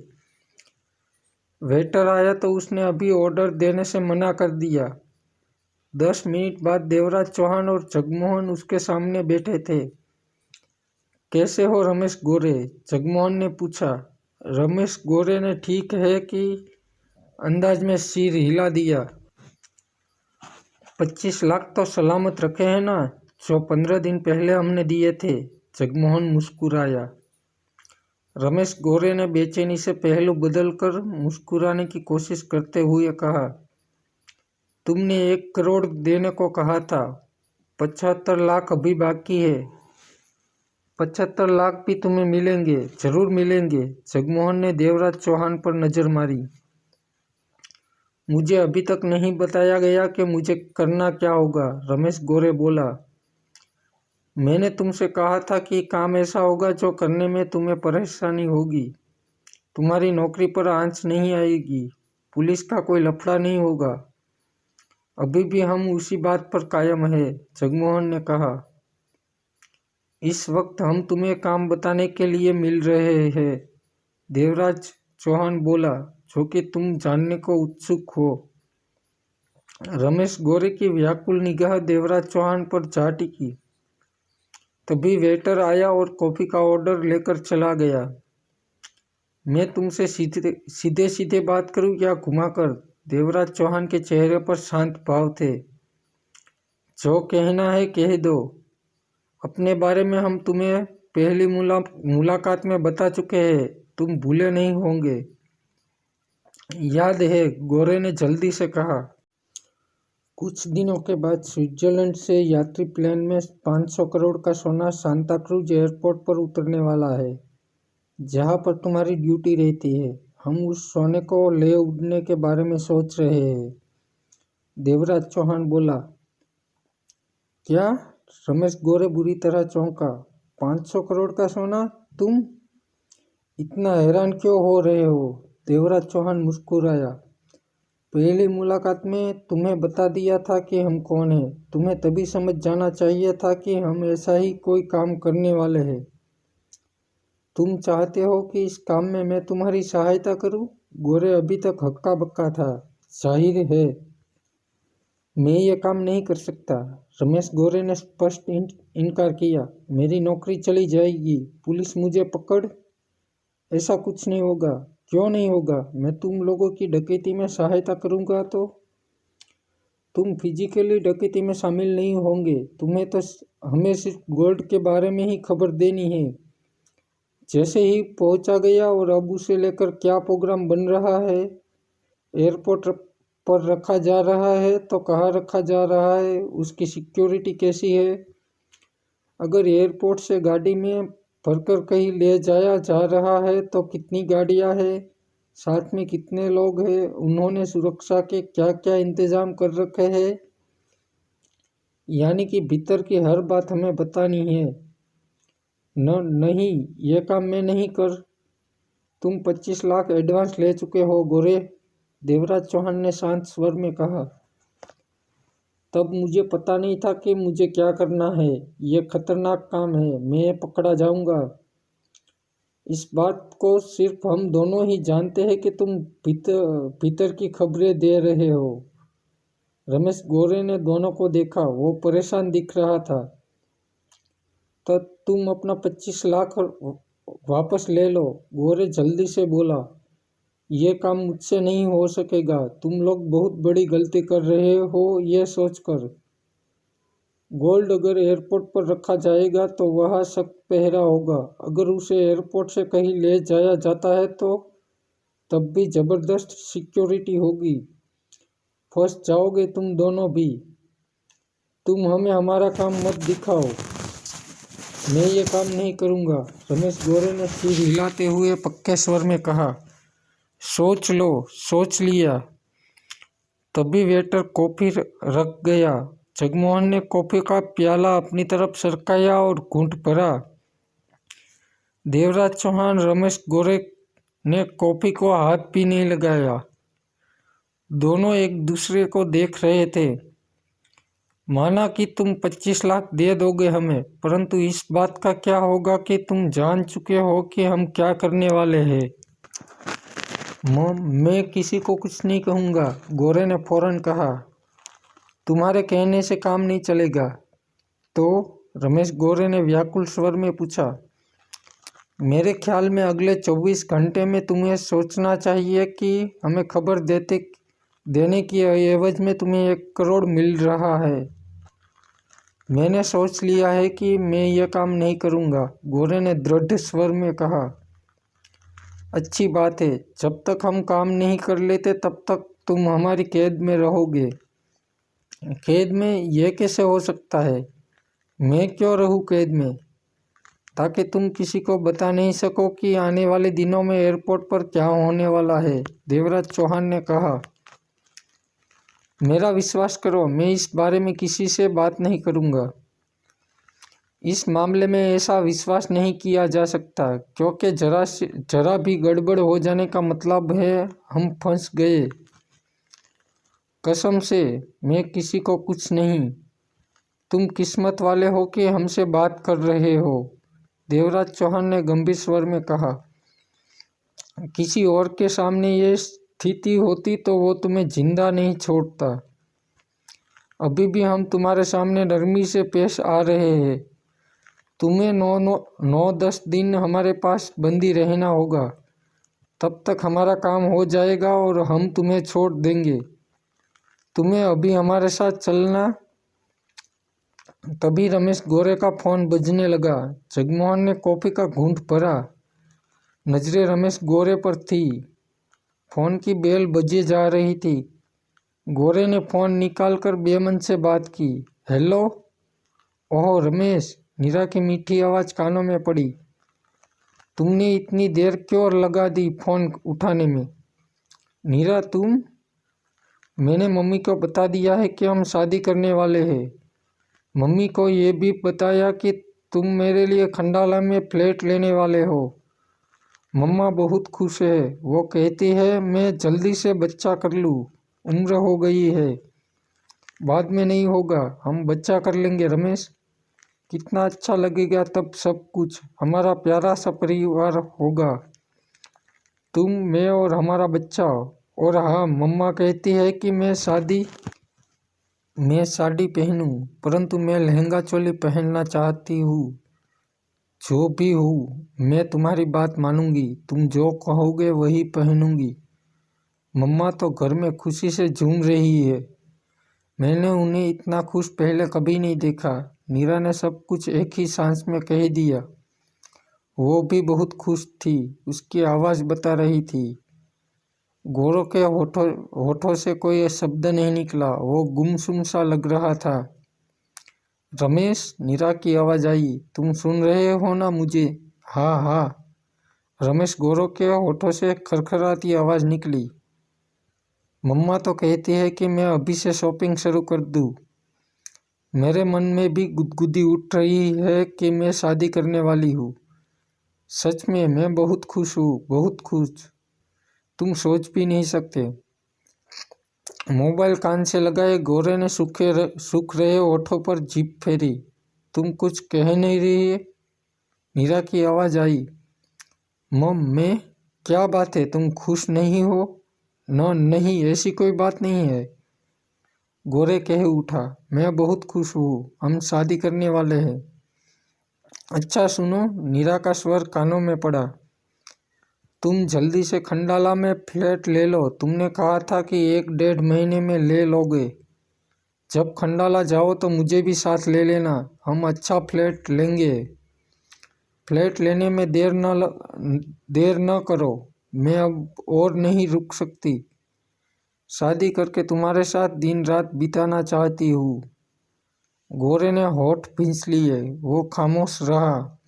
वेटर आया तो उसने अभी ऑर्डर देने से मना कर दिया। 10 मिनट बाद देवराज चौहान और जगमोहन उसके सामने बैठे थे। कैसे हो रमेश गोरे? जगमोहन ने पूछा। रमेश गोरे ने ठीक है कि अंदाज में सिर हिला दिया। 25 लाख तो सलामत रखे हैं ना, जो 15 दिन पहले हमने दिए थे। जगमोहन मुस्कुराया। रमेश गोरे ने बेचैनी से पहलू बदलकर मुस्कुराने की कोशिश करते हुए कहा, तुमने 1 करोड़ देने को कहा था। 75 लाख अभी बाकी है। 75 लाख भी तुम्हें मिलेंगे, जरूर मिलेंगे। जगमोहन ने देवराज चौहान पर नजर मारी। मुझे अभी तक नहीं बताया गया कि मुझे करना क्या होगा, रमेश गोरे बोला। मैंने तुमसे कहा था कि काम ऐसा होगा जो करने में तुम्हें परेशानी होगी। तुम्हारी नौकरी पर आंच नहीं आएगी, पुलिस का कोई लफड़ा नहीं होगा। अभी भी हम उसी बात पर कायम है, जगमोहन ने कहा। इस वक्त हम तुम्हें काम बताने के लिए मिल रहे हैं, देवराज चौहान बोला, जो कि तुम जानने को उत्सुक हो। रमेश गोरे की व्याकुल निगाह देवराज चौहान पर जा टिकी। तभी वेटर आया और कॉफी का ऑर्डर लेकर चला गया। मैं तुमसे सीधे सीधे बात करूं या घुमाकर? देवराज चौहान के चेहरे पर शांत भाव थे। जो कहना है कह दो। अपने बारे में हम तुम्हें पहली मुलाकात में बता चुके हैं, तुम भूले नहीं होंगे। याद है, गोरे ने जल्दी से कहा। कुछ दिनों के बाद स्विट्जरलैंड से यात्री प्लेन में 500 करोड़ का सोना सांता क्रूज एयरपोर्ट पर उतरने वाला है, जहां पर तुम्हारी ड्यूटी रहती है। हम उस सोने को ले उड़ने के बारे में सोच रहे हैं, देवराज चौहान बोला। क्या? रमेश गोरे बुरी तरह चौंका। 500 करोड़ का सोना? तुम इतना हैरान क्यों हो रहे हो? देवराज चौहान मुस्कुराया। पहली मुलाकात में तुम्हें बता दिया था कि हम कौन हैं। तुम्हें तभी समझ जाना चाहिए था कि हम ऐसा ही कोई काम करने वाले हैं। तुम चाहते हो कि इस काम में मैं तुम्हारी सहायता करूं? गोरे अभी तक हक्का बक्का था। जाहिर है मैं ये काम नहीं कर सकता। रमेश गोरे ने स्पष्ट इनकार किया। मेरी नौकरी चली जाएगी, पुलिस मुझे पकड़। ऐसा कुछ नहीं होगा। क्यों नहीं होगा? मैं तुम लोगों की डकैती में सहायता करूंगा तो? तुम फिजिकली डकैती में शामिल नहीं होंगे। तुम्हें तो हमें सिर्फ गोल्ड के बारे में ही खबर देनी है। जैसे ही पहुंचा गया और अब उसे लेकर क्या प्रोग्राम बन रहा है, एयरपोर्ट पर रखा जा रहा है तो कहाँ रखा जा रहा है, उसकी सिक्योरिटी कैसी है, अगर एयरपोर्ट से गाड़ी में भरकर कहीं ले जाया जा रहा है तो कितनी गाड़ियां हैं, साथ में कितने लोग हैं, उन्होंने सुरक्षा के क्या क्या इंतजाम कर रखे हैं। यानी कि भीतर की हर बात हमें बतानी है। नहीं, ये काम मैं नहीं कर। तुम 25 लाख एडवांस ले चुके हो गोरे, देवराज चौहान ने शांत स्वर में कहा। तब मुझे पता नहीं था कि मुझे क्या करना है। ये खतरनाक काम है, मैं पकड़ा जाऊंगा। इस बात को सिर्फ हम दोनों ही जानते हैं कि तुम भीतर की खबरें दे रहे हो। रमेश गोरे ने दोनों को देखा, वो परेशान दिख रहा था। तो तुम अपना 25 लाख वापस ले लो, गोरे जल्दी से बोला। ये काम मुझसे नहीं हो सकेगा। तुम लोग बहुत बड़ी गलती कर रहे हो ये सोचकर। गोल्ड अगर एयरपोर्ट पर रखा जाएगा तो वह सख्त पहरा होगा। अगर उसे एयरपोर्ट से कहीं ले जाया जाता है तो तब भी जबरदस्त सिक्योरिटी होगी। फंस जाओगे तुम दोनों भी। तुम हमें हमारा काम मत दिखाओ। मैं ये काम नहीं करूँगा, रमेश गोरे ने सिर हिलाते हुए पक्के स्वर में कहा। सोच लो। सोच लिया। तभी वेटर कॉफी रख गया। जगमोहन ने कॉफी का प्याला अपनी तरफ सरकाया और घूंट भरा। देवराज चौहान रमेश गोरे ने कॉफी को हाथ भी नहीं लगाया। दोनों एक दूसरे को देख रहे थे। माना कि तुम 25 लाख दे दोगे हमें, परंतु इस बात का क्या होगा कि तुम जान चुके हो कि हम क्या करने वाले हैं। मैं किसी को कुछ नहीं कहूँगा, गोरे ने फौरन कहा। तुम्हारे कहने से काम नहीं चलेगा। तो रमेश गोरे ने व्याकुल स्वर में पूछा। मेरे ख्याल में अगले 24 घंटे में तुम्हें सोचना चाहिए कि हमें खबर देने की एवज में तुम्हें 1 करोड़ मिल रहा है। मैंने सोच लिया है कि मैं यह काम नहीं करूँगा, गोरे ने दृढ़ स्वर में कहा। अच्छी बात है, जब तक हम काम नहीं कर लेते तब तक तुम हमारी कैद में रहोगे। कैद में यह कैसे हो सकता है? मैं क्यों रहूं कैद में? ताकि तुम किसी को बता नहीं सको कि आने वाले दिनों में एयरपोर्ट पर क्या होने वाला है, देवराज चौहान ने कहा। मेरा विश्वास करो, मैं इस बारे में किसी से बात नहीं करूँगा। इस मामले में ऐसा विश्वास नहीं किया जा सकता, क्योंकि जरा भी गड़बड़ हो जाने का मतलब है हम फंस गए। कसम से, मैं किसी को कुछ नहीं। तुम किस्मत वाले हो कि हमसे बात कर रहे हो, देवराज चौहान ने गंभीर स्वर में कहा। किसी और के सामने ये स्थिति होती तो वो तुम्हें जिंदा नहीं छोड़ता। अभी भी हम तुम्हारे सामने नरमी से पेश आ रहे हैं। तुम्हें 9-10 दिन हमारे पास बंदी रहना होगा। तब तक हमारा काम हो जाएगा और हम तुम्हें छोड़ देंगे। तुम्हें अभी हमारे साथ चलना। तभी रमेश गोरे का फोन बजने लगा। जगमोहन ने कॉफी का घूंट भरा। नजरें रमेश गोरे पर थी। फोन की बेल बजे जा रही थी। गोरे ने फोन निकालकर बेमन से बात की। हेलो। ओह रमेश, नीरा की मीठी आवाज़ कानों में पड़ी। तुमने इतनी देर क्यों लगा दी फोन उठाने में? नीरा, तुम? मैंने मम्मी को बता दिया है कि हम शादी करने वाले हैं। मम्मी को ये भी बताया कि तुम मेरे लिए खंडाला में फ्लैट लेने वाले हो। मम्मा बहुत खुश है। वो कहती है मैं जल्दी से बच्चा कर लूँ। उम्र हो गई है, बाद में नहीं होगा, हम बच्चा कर लेंगे। रमेश, कितना अच्छा लगेगा तब। सब कुछ हमारा प्यारा सा परिवार होगा, तुम, मैं और हमारा बच्चा। और हाँ, मम्मा कहती है कि मैं साड़ी पहनूं, परंतु मैं लहंगा चोली पहनना चाहती हूँ। जो भी हूँ, मैं तुम्हारी बात मानूंगी। तुम जो कहोगे वही पहनूंगी। मम्मा तो घर में खुशी से झूम रही है। मैंने उन्हें इतना खुश पहले कभी नहीं देखा। नीरा ने सब कुछ एक ही सांस में कह दिया। वो भी बहुत खुश थी, उसकी आवाज़ बता रही थी। गोरों के होठों से कोई शब्द नहीं निकला। वो गुमसुम सा लग रहा था। रमेश, नीरा की आवाज़ आई। तुम सुन रहे हो ना मुझे? हाँ हाँ, रमेश गोरों के होठों से खरखराती आवाज़ निकली। मम्मा तो कहती है कि मैं अभी से शॉपिंग शुरू कर दूँ। मेरे मन में भी गुदगुदी उठ रही है कि मैं शादी करने वाली हूँ। सच में मैं बहुत खुश हूँ, बहुत खुश। तुम सोच भी नहीं सकते। मोबाइल कान से लगाए गोरे ने सूख रहे होठों पर जीभ फेरी। तुम कुछ कह नहीं रही है? नीरा की आवाज़ आई। मम, मैं? क्या बात है, तुम खुश नहीं हो? नहीं, ऐसी कोई बात नहीं है, गोरे कह उठा। मैं बहुत खुश हूँ, हम शादी करने वाले हैं। अच्छा सुनो, नीरा का स्वर कानों में पड़ा। तुम जल्दी से खंडाला में फ्लैट ले लो। तुमने कहा था कि 1-1.5 महीने में ले लोगे। जब खंडाला जाओ तो मुझे भी साथ ले लेना, हम अच्छा फ्लैट लेंगे। फ्लैट लेने में देर न करो। मैं अब और नहीं रुक सकती। शादी करके तुम्हारे साथ दिन रात बिताना चाहती हूँ। गोरे ने होठ भींच लिए। वो खामोश रहा।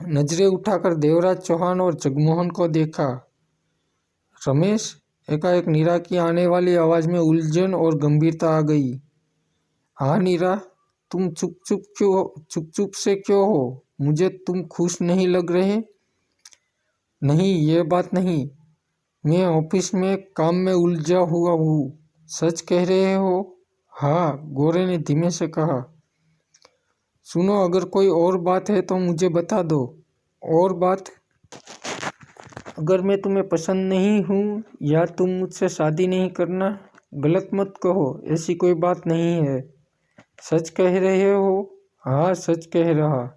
नजरें उठाकर देवराज चौहान और जगमोहन को देखा। रमेश, एकाएक नीरा की आने वाली आवाज में उलझन और गंभीरता आ गई। हाँ नीरा, तुम चुप चुप से क्यों हो? मुझे तुम खुश नहीं लग रहे। नहीं, ये बात नहीं। मैं ऑफिस में काम में उलझा हुआ हूँ। सच कह रहे हो? हाँ, गोरे ने धीमे से कहा। सुनो, अगर कोई और बात है तो मुझे बता दो। और बात? अगर मैं तुम्हें पसंद नहीं हूँ या तुम मुझसे शादी नहीं करना, गलत मत कहो, ऐसी कोई बात नहीं है। सच कह रहे हो? हाँ, सच कह रहा।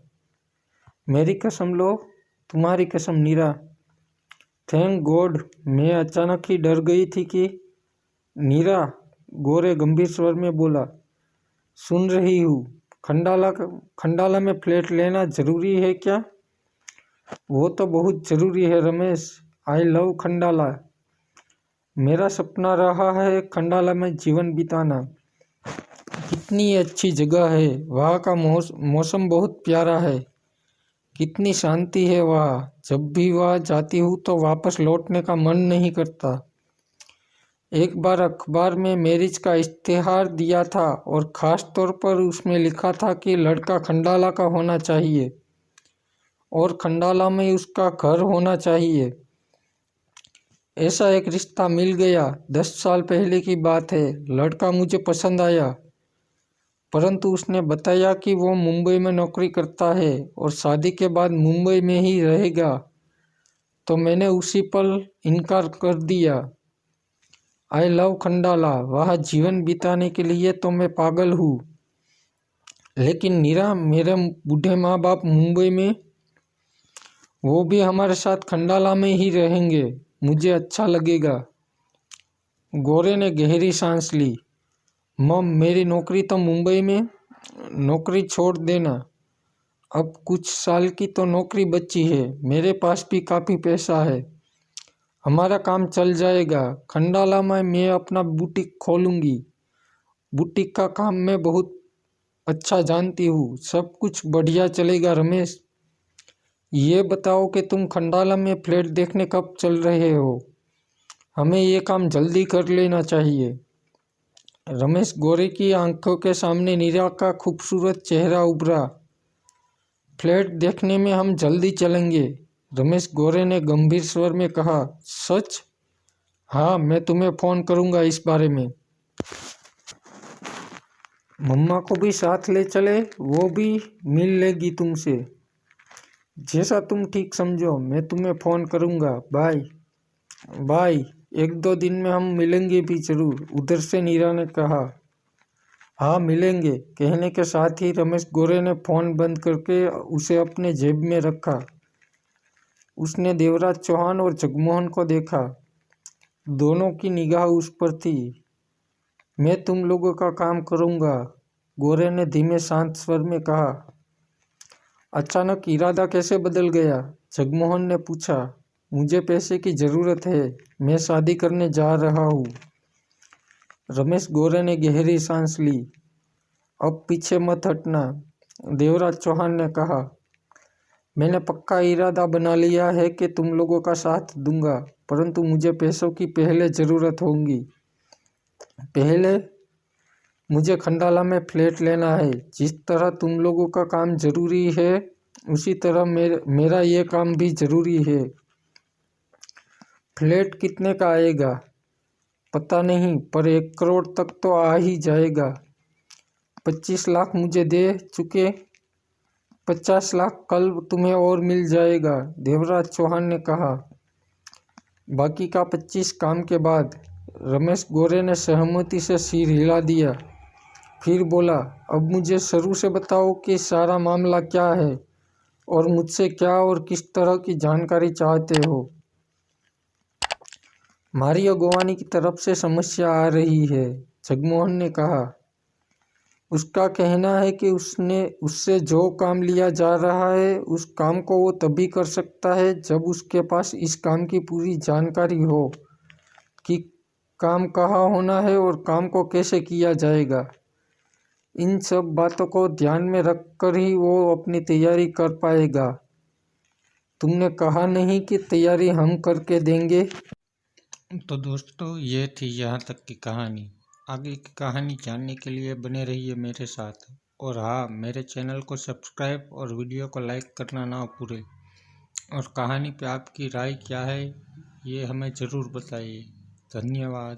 मेरी कसम लो। तुम्हारी कसम नीरा। Thank God. मैं अचानक ही डर गई थी कि नीरा, गोरे गंभीर स्वर में बोला, सुन रही हूँ। खंडाला में फ्लैट लेना जरूरी है क्या? वो तो बहुत जरूरी है रमेश। I love Khandala. मेरा सपना रहा है खंडाला में जीवन बिताना। कितनी अच्छी जगह है। वहाँ का मौसम बहुत प्यारा है। कितनी शांति है वहाँ। जब भी वहाँ जाती हूँ तो वापस लौटने का मन नहीं करता। एक बार अखबार में मैरिज का इश्तेहार दिया था और ख़ास तौर पर उसमें लिखा था कि लड़का खंडाला का होना चाहिए और खंडाला में उसका घर होना चाहिए। ऐसा एक रिश्ता मिल गया। 10 साल पहले की बात है। लड़का मुझे पसंद आया, परंतु उसने बताया कि वो मुंबई में नौकरी करता है और शादी के बाद मुंबई में ही रहेगा। तो मैंने उसी पल इनकार कर दिया। I love Khandala. वहाँ जीवन बिताने के लिए तो मैं पागल हूँ। लेकिन नीरा, मेरे बूढ़े माँ बाप मुंबई में, वो भी हमारे साथ खंडाला में ही रहेंगे। मुझे अच्छा लगेगा। गोरे ने गहरी सांस ली। मम, मेरी नौकरी तो मुंबई में। नौकरी छोड़ देना। अब कुछ साल की तो नौकरी बची है। मेरे पास भी काफ़ी पैसा है। हमारा काम चल जाएगा। खंडाला में मैं अपना बुटीक खोलूँगी। बुटीक का काम मैं बहुत अच्छा जानती हूँ। सब कुछ बढ़िया चलेगा रमेश। ये बताओ कि तुम खंडाला में फ्लैट देखने कब चल रहे हो? हमें ये काम जल्दी कर लेना चाहिए। रमेश, गोरे की आंखों के सामने नीरा का खूबसूरत चेहरा उभरा। फ्लैट देखने में हम जल्दी चलेंगे, रमेश, गोरे ने गंभीर स्वर में कहा। सच? हाँ, मैं तुम्हें फ़ोन करूँगा इस बारे में। मम्मा को भी साथ ले चले, वो भी मिल लेगी तुमसे। जैसा तुम ठीक समझो, मैं तुम्हें फ़ोन करूँगा। Bye bye. 1-2 दिन में हम मिलेंगे भी जरूर, उधर से नीरा ने कहा। हाँ, मिलेंगे, कहने के साथ ही रमेश गोरे ने फ़ोन बंद करके उसे अपने जेब में रखा। उसने देवराज चौहान और जगमोहन को देखा। दोनों की निगाह उस पर थी। मैं तुम लोगों का काम करूँगा, गोरे ने धीमे शांत स्वर में कहा। अचानक इरादा कैसे बदल गया? जगमोहन ने पूछा। मुझे पैसे की ज़रूरत है। मैं शादी करने जा रहा हूँ। रमेश गोरे ने गहरी सांस ली। अब पीछे मत हटना, देवराज चौहान ने कहा। मैंने पक्का इरादा बना लिया है कि तुम लोगों का साथ दूंगा, परंतु मुझे पैसों की पहले ज़रूरत होगी। पहले मुझे खंडाला में फ्लैट लेना है। जिस तरह तुम लोगों का काम जरूरी है, उसी तरह मेरा ये काम भी जरूरी है। फ्लैट कितने का आएगा पता नहीं, पर 1 करोड़ तक तो आ ही जाएगा। 25 लाख मुझे दे चुके, 50 लाख कल तुम्हें और मिल जाएगा, देवराज चौहान ने कहा। बाकी का 25 काम के बाद। रमेश गोरे ने सहमति से सिर हिला दिया। फिर बोला, अब मुझे शुरू से बताओ कि सारा मामला क्या है और मुझसे क्या और किस तरह की जानकारी चाहते हो। मारियो गोवानी की तरफ से समस्या आ रही है, जगमोहन ने कहा। उसका कहना है कि उससे जो काम लिया जा रहा है, उस काम को वो तभी कर सकता है जब उसके पास इस काम की पूरी जानकारी हो कि काम कहाँ होना है और काम को कैसे किया जाएगा। इन सब बातों को ध्यान में रखकर ही वो अपनी तैयारी कर पाएगा। तुमने कहा नहीं कि तैयारी हम करके देंगे। तो दोस्तों, ये थी यहाँ तक की कहानी। आगे की कहानी जानने के लिए बने रहिए मेरे साथ। और हाँ, मेरे चैनल को सब्सक्राइब और वीडियो को लाइक करना ना भूलें। और कहानी पे आपकी राय क्या है, ये हमें ज़रूर बताइए। धन्यवाद।